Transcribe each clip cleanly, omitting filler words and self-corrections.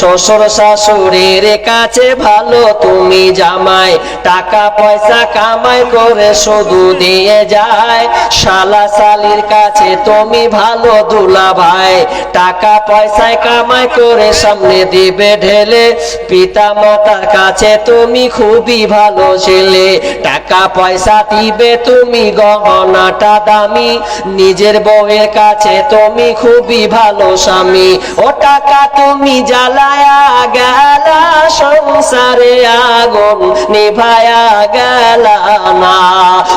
শ্বশুর শাশুড়ির কাছে ভালো তুমি জামাই, টাকা পয়সা কামাই করে শুধু দিয়ে যায়। শালা শালির কাছে তুমি ভালো দুলা ভাই, টাকা পয়সায় কামাই করে সামনে দিবে ঢেলে। পিতা মাতার কাছে তুমি খুবই ভালো ছেলে, টাকা পয়সা দিবে তুমি গহনাটা দামি। নিজের বউয়ের কাছে তুমি খুবই ভালো স্বামী। ও টাকা তুমি জ্বালায়া গেলা, সংসারে আগুন নিভায়া গেলা না।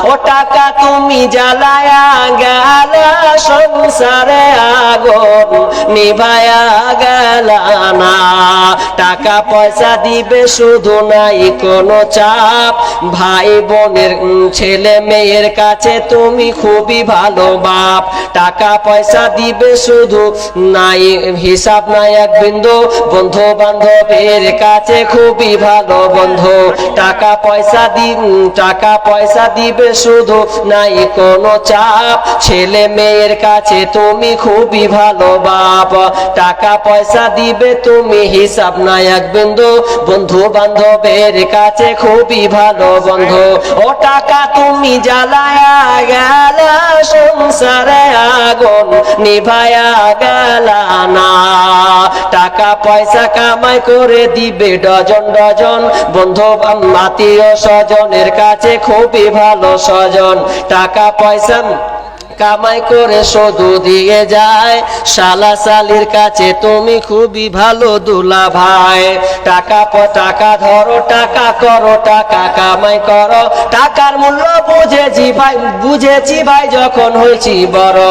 ও টাকা তুমি জ্বালায়া গেলা, সংসারে আগুন নিভায়া গেলা না। টাকা পয়সা দিবে শুধু নাই কোনো চাপ, ভাই বোনের ছেলে মেয়ের কাছে তুমি খুবই ভালো বাপ। টাকা পয়সা দিবে শুধু নাই হিসাব নাই এক বিন্দু, বন্ধু বান্ধবের কাছে খুবই ভালো বন্ধু। টাকা পয়সা দিবে শুধু নাই কোনো চাপ, ছেলে মেয়ের কাছে তুমি খুবই ভালো বাপ। টাকা পয়সা দিবে তুমি হিসাব নাই এক বিন্দু, বন্ধু বান্ধবের কাছে খুবই ভালো বন্ধু। ও টাকা তুমি জ্বালায়া গেলা, সংসারে আগুন নিভায়া গেলা না। টাকা পয়সা কামাই করে দিবে ডজন ডজন, বন্ধু আত্মীয় স্বজনের কাছে খুবই ভালো স্বজন। টাকা পয়সা কামাই করে শুধু দিয়ে যায়, শালা শালির কাছে তুমি খুবই ভালো দুলা ভাই। টাকা ধরো, টাকা করো, টাকা কামাই করো। টাকার মূল্য বুঝেছি ভাই যখন হয়েছি বড়।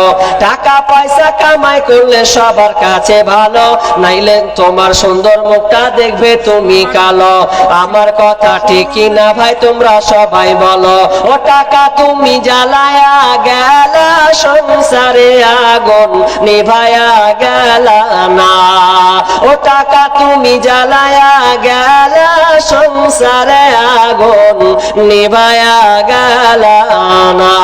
টাকা পয়সা কামাই করলে সবার কাছে ভালো, নাইলে তোমার সুন্দর মুখটা দেখবে তুমি কালো। আমার কথা ঠিকই না ভাই, তোমরা সবাই বলো। ও টাকা তুমি জ্বালায়া গেলা, সংসারে আগুন নিভায়া গেলা না। ও টাকা তুমি জ্বালায়া গেলা, সংসারে আগুন নিভায়া গেলা না।